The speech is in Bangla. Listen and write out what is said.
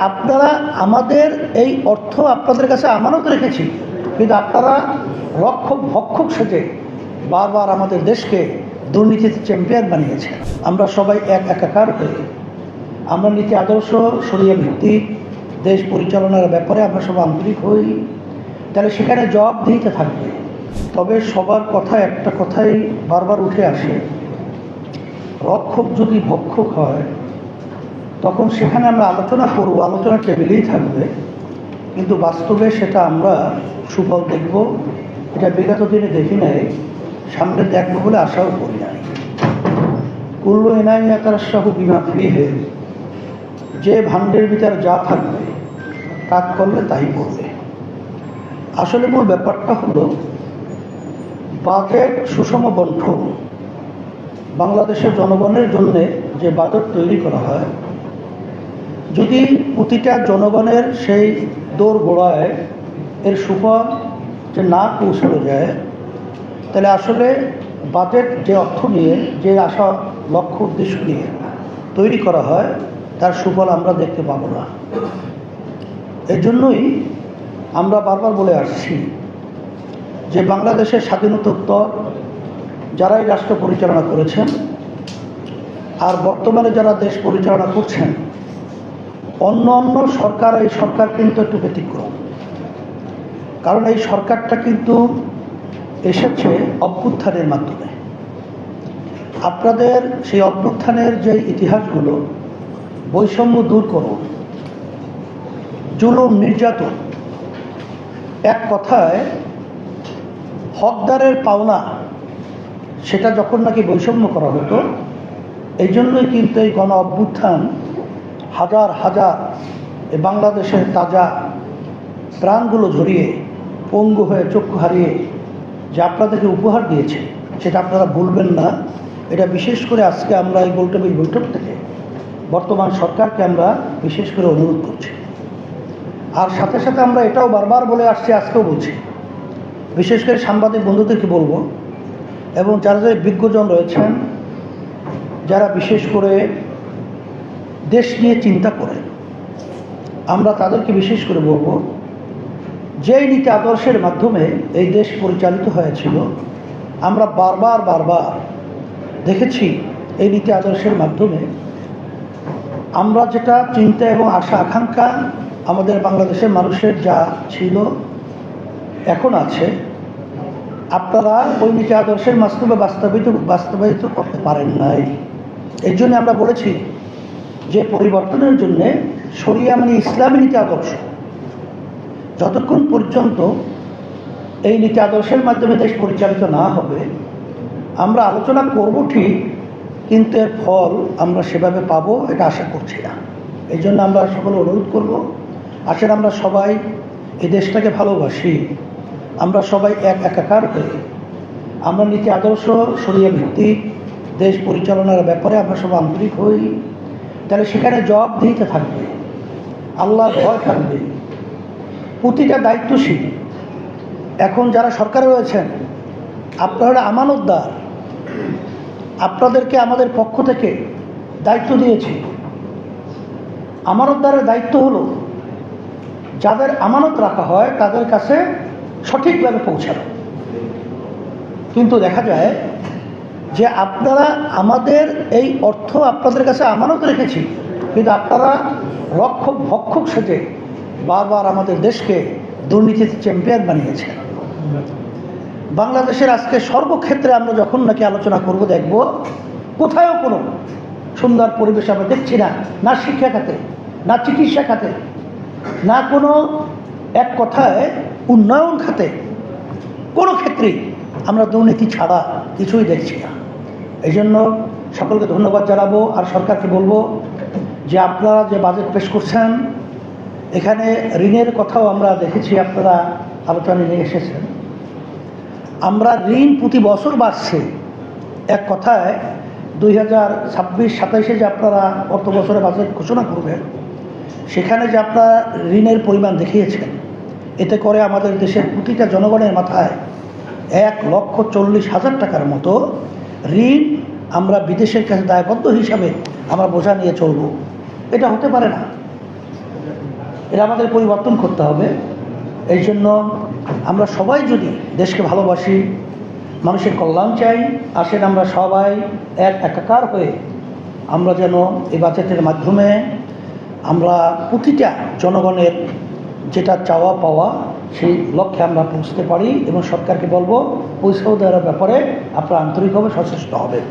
আপনারা আমাদের এই অর্থ আপনাদের কাছে আমানত রেখেছি, কিন্তু আপনারা রক্ষক ভক্ষক সেজে বারবার আমাদের দেশকে দুর্নীতিতে চ্যাম্পিয়ন বানিয়েছেন। আমরা সবাই একাকার হয়ে আমরা নীতি আদর্শ শরিয়া ভিত্তিক দেশ পরিচালনার ব্যাপারে আমরা সব আন্তরিক হই, তাহলে সেখানে জবাবদিহিতে থাকবে। তবে সবার কথা একটা কথাই বারবার উঠে আসে, রক্ষক যদি ভক্ষক হয় তখন সেখানে আমরা আলোচনা করব, আলোচনা টেবিলেই থাকবে, কিন্তু বাস্তবে সেটা আমরা সুফল দেখব। এটা বিগত দিনে দেখি নাই, সামনে দেখবো বলে আশাও করি নাই। কুল্লু এনায়াতার শাহু বিমা ফিহে, যে ভাণ্ডের ভিতরে যা থাকবে কাজ করলে তাই করবে। আসলে মূল ব্যাপারটা হলো বাজেট সুষম বণ্টন। বাংলাদেশের জনগণের জন্য যে বাজেট তৈরি করা হয়, যদি প্রতিটা জনগণের সেই দৌড় গোড়ায় এর সুফল যে না পৌঁছানো যায়, তাহলে আসলে বাজেট যে অর্থ নিয়ে, যে আশা লক্ষ্য উদ্দেশ্য নিয়ে তৈরি করা হয়, তার সুফল আমরা দেখতে পাবো না। এর জন্যই আমরা বারবার বলে আসছি যে বাংলাদেশের স্বাধীনোত্তর যারাই রাষ্ট্র পরিচালনা করেছেন আর বর্তমানে যারা দেশ পরিচালনা করছেন, অন্য অন্য সরকার, এই সরকার কিন্তু একটু ব্যতিক্রম। কারণ এই সরকারটা কিন্তু এসেছে অভ্যুত্থানের মাধ্যমে। আপনাদের সেই অভ্যুত্থানের যে ইতিহাসগুলো, বৈষম্য দূর করুন, জুলুম নির্যাতন, এক কথায় হকদারের পাওনা, সেটা যখন নাকি বৈষম্য করা হতো, এই জন্যই কিন্তু এই গণ অভ্যুত্থান হাজার হাজার এই বাংলাদেশের তাজা প্রাণগুলো ঝরিয়ে, পঙ্গু হয়ে, চক্ষু হারিয়ে যে আপনাদেরকে উপহার দিয়েছে, সেটা আপনারা ভুলবেন না। এটা বিশেষ করে আজকে আমরা এই গোলটেবিল বৈঠক থেকে বর্তমান সরকারকে আমরা বিশেষ করে অনুরোধ করছি। আর সাথে সাথে আমরা এটাও বারবার বলে আসছি, আজকেও বলছি, বিশেষ করে সাংবাদিক বন্ধুদেরকে বলবো, এবং যারা যারা বিজ্ঞজন রয়েছেন, যারা বিশেষ করে দেশ নিয়ে চিন্তা করেন, আমরা তাদেরকে বিশেষ করে বলবো, যেই নীতি আদর্শের মাধ্যমে এই দেশ পরিচালিত হয়েছিল, আমরা বারবার দেখেছি এই নীতি আদর্শের মাধ্যমে আমরা যেটা চিন্তা এবং আশা আকাঙ্ক্ষা আমাদের বাংলাদেশের মানুষের যা ছিল, এখন আছে, আপনারা ওই নীতি আদর্শের মাধ্যমে বাস্তবায়িত করতে পারেন নাই। এই জন্য আমরা বলেছি যে পরিবর্তনের জন্যে শরিয়া মানে ইসলামী নীতি আদর্শ, যতক্ষণ পর্যন্ত এই নীতি আদর্শের মাধ্যমে দেশ পরিচালিত না হবে, আমরা আলোচনা করব ঠিক, কিন্তু এর ফল আমরা সেভাবে পাবো এটা আশা করছি না। এই জন্য আমরা সকলে অনুরোধ করব, আসলে আমরা সবাই এই দেশটাকে ভালোবাসি, আমরা সবাই একাকার হয়ে আমরা নীতি আদর্শ শরিয়া ভিত্তিক দেশ পরিচালনার ব্যাপারে আমরা সব আন্তরিক হই, তাহলে সেখানে জবাবদিহিতে থাকবে, আল্লাহর ভয় থাকবে, প্রতিটা দায়িত্বশীল। এখন যারা সরকারে রয়েছেন, আপনারা আমানতদার, আপনাদেরকে আমাদের পক্ষ থেকে দায়িত্ব দিয়েছি। আমানতদারের দায়িত্ব হলো যাদের আমানত রাখা হয় তাদের কাছে সঠিকভাবে পৌঁছানো। কিন্তু দেখা যায় যে আপনারা আমাদের এই অর্থ আপনাদের কাছে আমানত রেখেছি, কিন্তু আপনারা রক্ষক ভক্ষক সেজে বারবার আমাদের দেশকে দুর্নীতিতে চ্যাম্পিয়ন বানিয়েছেন। বাংলাদেশের আজকে সর্বক্ষেত্রে আমরা যখন নাকি আলোচনা করব, দেখব কোথাও কোনো সুন্দর পরিবেশ আমরা দেখছি না, না শিক্ষা খাতে, না চিকিৎসা খাতে, না কোনো এক কথায় উন্নয়ন খাতে, কোনো ক্ষেত্রেই আমরা দুর্নীতি ছাড়া কিছুই দেখছি না। এই জন্য সকলকে ধন্যবাদ জানাবো, আর সরকারকে বলবো যে আপনারা যে বাজেট পেশ করছেন, এখানে ঋণের কথাও আমরা দেখেছি আপনারা আলোচনায় নিয়ে এসেছেন। আমরা ঋণ প্রতি বছর বাড়ছে, এক কথায় 2026-27 যে আপনারা অর্থ বছরে বাজেট ঘোষণা করবেন, সেখানে যে আপনারা ঋণের পরিমাণ দেখিয়েছেন, এতে করে আমাদের দেশের প্রতিটা জনগণের মাথায় 1,40,000 টাকার মতো ঋণ আমরা বিদেশের কাছে দায়বদ্ধ হিসাবে আমরা বোঝা নিয়ে চলব। এটা হতে পারে না। এটা আমাদের পরিবর্তন করতে হবে। এই জন্য আমরা সবাই যদি দেশকে ভালোবাসি, মানুষের কল্যাণ চাই, আসেন আমরা সবাই একাকার হয়ে আমরা যেন এই বাজেটের মাধ্যমে আমরা প্রতিটা জনগণের যেটা চাওয়া পাওয়া সেই লক্ষ্যে আমরা পৌঁছতে পারি, এবং সরকারকে বলবো পৌঁছাও দেওয়ার ব্যাপারে আপনারা আন্তরিকভাবে সচেষ্ট হবেন।